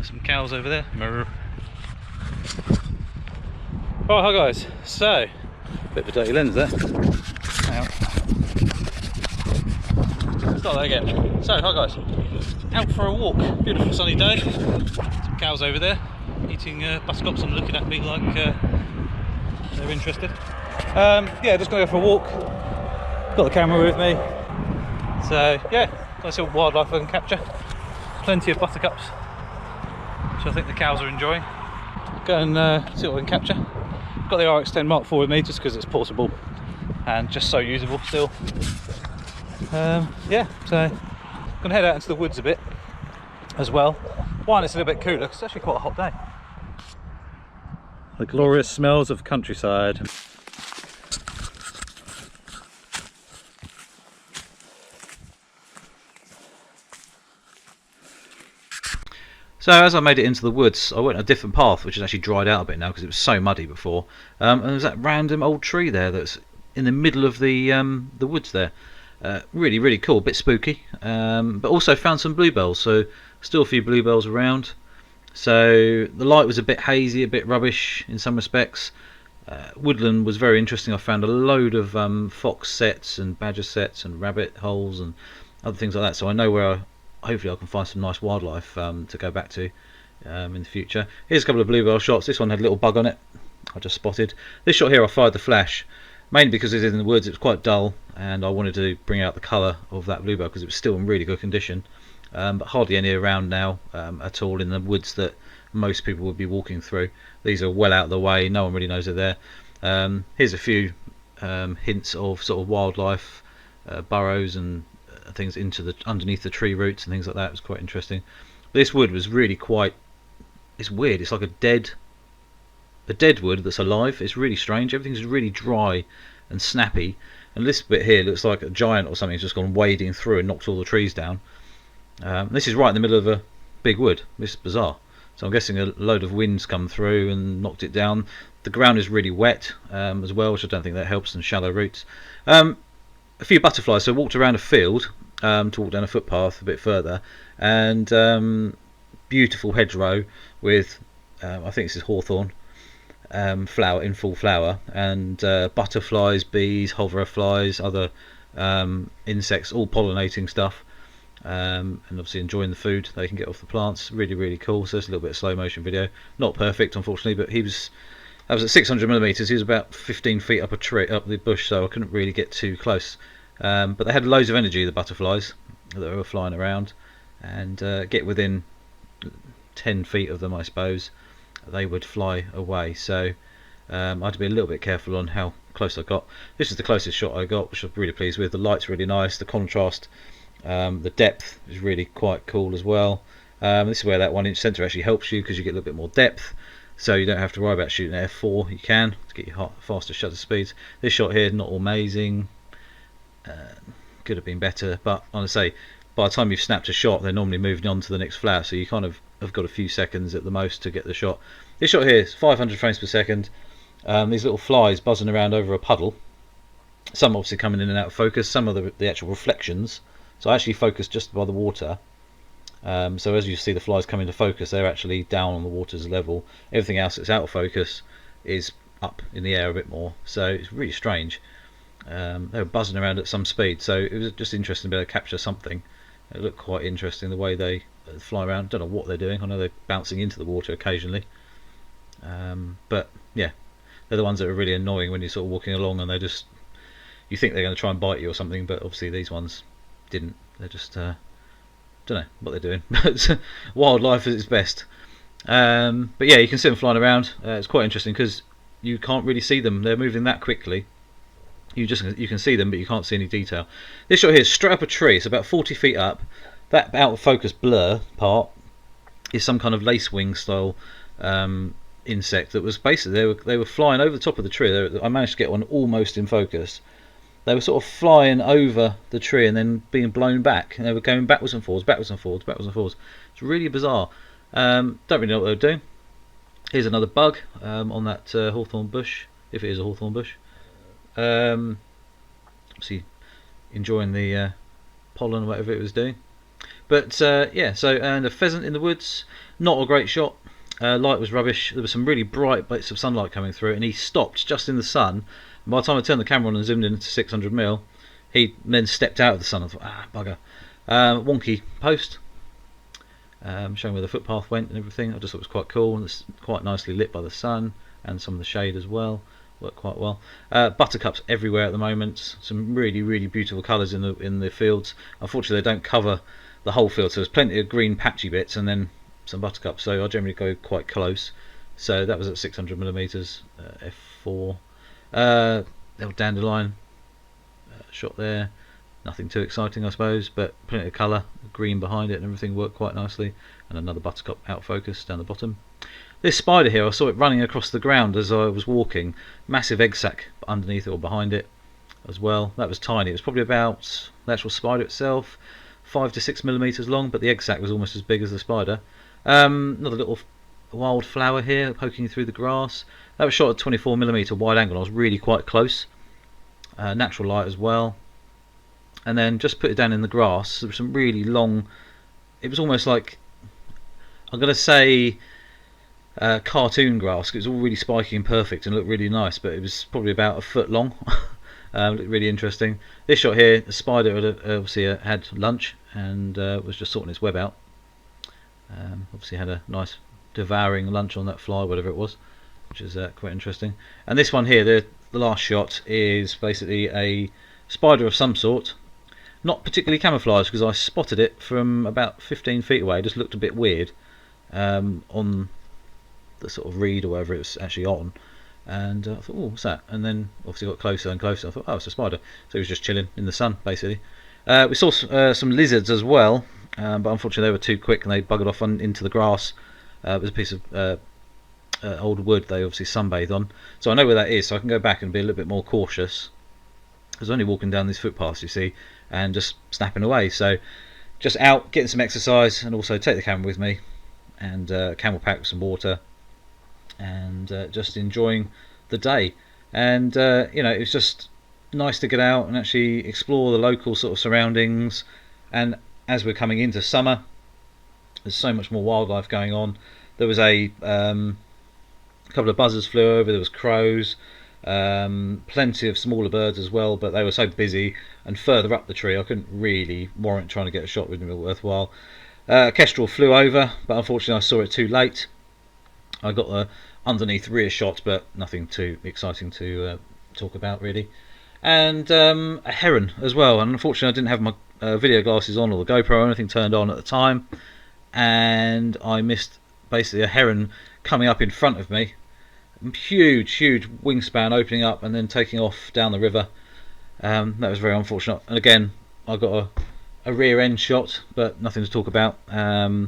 Some cows over there. Right, hi guys. So, bit of a dirty lens there. Hang on. Start that again. So, hi guys. Out for a walk. Beautiful sunny day. Some cows over there eating buttercups and looking at me like they're interested. Yeah, just gonna go for a walk. Got the camera with me. So yeah, nice little wildlife I can capture. Plenty of buttercups, which I think the cows are enjoying. Go and see what I can capture. Got the RX10 Mark IV with me just because it's portable and just so usable still. Yeah, so gonna head out into the woods a bit as well. One, it's a little bit cooler because it's actually quite a hot day. The glorious smells of countryside. So as I made it into the woods, I went a different path, which has actually dried out a bit now because it was so muddy before. And there's that random old tree there that's in the middle of the woods there. Really, really cool, a bit spooky. But also found some bluebells, so still a few bluebells around. So the light was a bit hazy, a bit rubbish in some respects. Woodland was very interesting. I found a load of fox sets and badger sets and rabbit holes and other things like that. So I know where hopefully I can find some nice wildlife to go back to in the future. Here's a couple of bluebell shots. This one had a little bug on it I just spotted. This shot here I fired the flash mainly because it's in the woods. It was quite dull and I wanted to bring out the colour of that bluebell because it was still in really good condition, but hardly any around now at all in the woods that most people would be walking through. These are well out of the way, no one really knows they're there. Here's a few hints of sort of wildlife, burrows and things into the underneath the tree roots and things like that. It was quite interesting. This wood was really quite, it's weird, it's like a dead wood that's alive. It's really strange. Everything's really dry and snappy, and this bit here looks like a giant or something's just gone wading through and knocked all the trees down. This is right in the middle of a big wood. This is bizarre. So I'm guessing a load of winds come through and knocked it down. The ground is really wet as well, which I don't think that helps, and shallow roots. A few butterflies. So I walked around a field to walk down a footpath a bit further, and beautiful hedgerow with I think this is hawthorn flower in full flower, and butterflies, bees, hoverflies, other insects, all pollinating stuff, and obviously enjoying the food they can get off the plants. Really, really cool. So it's a little bit of slow motion video. Not perfect, unfortunately, but I was at 600mm. He was about 15 feet up a tree, up the bush, so I couldn't really get too close. But they had loads of energy, the butterflies that were flying around, and get within 10 feet of them, I suppose, they would fly away. So I had to be a little bit careful on how close I got. This is the closest shot I got, which I'm really pleased with. The light's really nice, the contrast, the depth is really quite cool as well. This is where that 1-inch sensor actually helps you because you get a little bit more depth. So you don't have to worry about shooting at f4. You can to get your faster shutter speeds. This shot here, not amazing. Could have been better, but I say, by the time you've snapped a shot, they're normally moving on to the next flower, so you kind of have got a few seconds at the most to get the shot. This shot here is 500 frames per second. These little flies buzzing around over a puddle. Some obviously coming in and out of focus. Some of the actual reflections. So I actually focused just by the water. So as you see the flies come into focus, they're actually down on the water's level. Everything else that's out of focus is up in the air a bit more. So it's really strange. They were buzzing around at some speed, so it was just interesting to be able to capture something. It looked quite interesting the way they fly around. Don't know what they're doing. I know they're bouncing into the water occasionally, but yeah, they're the ones that are really annoying when you're sort of walking along and you think they're going to try and bite you or something, but obviously these ones didn't. They're just don't know what they're doing. But wildlife is its best. But yeah, you can see them flying around. It's quite interesting because you can't really see them. They're moving that quickly. You can see them, but you can't see any detail. This shot here is straight up a tree. It's about 40 feet up. That out of focus blur part is some kind of lacewing style insect that was basically they were flying over the top of the tree. I managed to get one almost in focus. They were sort of flying over the tree and then being blown back, and they were going backwards and forwards, backwards and forwards, backwards and forwards. It's really bizarre. Don't really know what they were doing. Here's another bug on that hawthorn bush, if it is a hawthorn bush. See, enjoying the pollen or whatever it was doing. But yeah, so, and a pheasant in the woods, not a great shot. Light was rubbish. There were some really bright bits of sunlight coming through, and he stopped just in the sun. And by the time I turned the camera on and zoomed in to 600mm, he then stepped out of the sun. I thought, ah, bugger. Wonky post, showing where the footpath went and everything. I just thought it was quite cool, and it's quite nicely lit by the sun and some of the shade as well. Worked quite well. Buttercups everywhere at the moment. Some really beautiful colours in the fields. Unfortunately, they don't cover the whole field, so there's plenty of green patchy bits and then some buttercups. So I generally go quite close. So that was at 600mm f4. Little dandelion shot there. Nothing too exciting, I suppose, but plenty of colour, green behind it, and everything worked quite nicely. And another buttercup out focus down the bottom. This spider here, I saw it running across the ground as I was walking. Massive egg sac underneath it or behind it as well. That was tiny. It was probably about the actual spider itself, 5 to 6mm long, but the egg sac was almost as big as the spider. Another little wild flower here poking through the grass. That was shot at 24mm wide angle. I was really quite close. Natural light as well. And then just put it down in the grass. There was some really long, it was almost like, I'm going to say cartoon grass. It was all really spiky and perfect and looked really nice, but it was probably about a foot long. Looked really interesting. This shot here, the spider had obviously had lunch and was just sorting its web out. Obviously had a nice devouring lunch on that fly, whatever it was, which is quite interesting. And this one here, the last shot, is basically a spider of some sort. Not particularly camouflaged, because I spotted it from about 15 feet away. It just looked a bit weird on the sort of reed or whatever it was actually on. And I thought, oh, what's that? And then obviously got closer and closer. I thought, oh, it's a spider. So he was just chilling in the sun, basically. We saw some lizards as well, but unfortunately they were too quick and they buggered off into the grass. It was a piece of old wood they obviously sunbathed on. So I know where that is, so I can go back and be a little bit more cautious. I was only walking down these footpaths, you see, and just snapping away. So just out, getting some exercise, and also take the camera with me, and camel pack with some water, and just enjoying the day. And you know, it's just nice to get out and actually explore the local sort of surroundings. And as we're coming into summer, there's so much more wildlife going on. There was a couple of buzzards flew over, there was crows, plenty of smaller birds as well, but they were so busy and further up the tree I couldn't really warrant trying to get a shot with them worthwhile. Kestrel flew over, but unfortunately I saw it too late. I got the underneath rear shot, but nothing too exciting to talk about really. And a heron as well, and unfortunately I didn't have my video glasses on or the GoPro or anything turned on at the time, and I missed basically a heron coming up in front of me. Huge wingspan opening up and then taking off down the river. That was very unfortunate. And again, I got a rear end shot, but nothing to talk about. Yeah,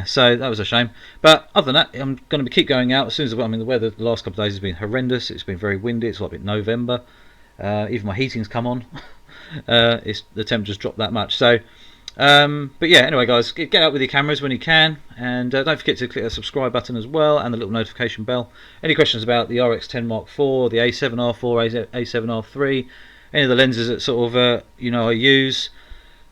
so that was a shame. But other than that, I'm going to keep going out as soon as I mean, the weather the last couple of days has been horrendous. It's been very windy. It's like a bit November. Even my heating's come on. The temperature's dropped that much. So. But yeah, anyway guys, get out with your cameras when you can, and don't forget to click the subscribe button as well and the little notification bell. Any questions about the RX10 Mark IV, the A7R4, A7R3, any of the lenses that sort of you know I use.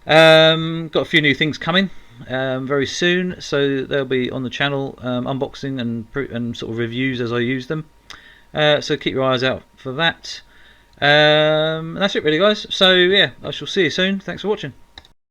Got a few new things coming very soon, so they'll be on the channel, unboxing and sort of reviews as I use them. So keep your eyes out for that. That's it really guys, so yeah, I shall see you soon. Thanks for watching.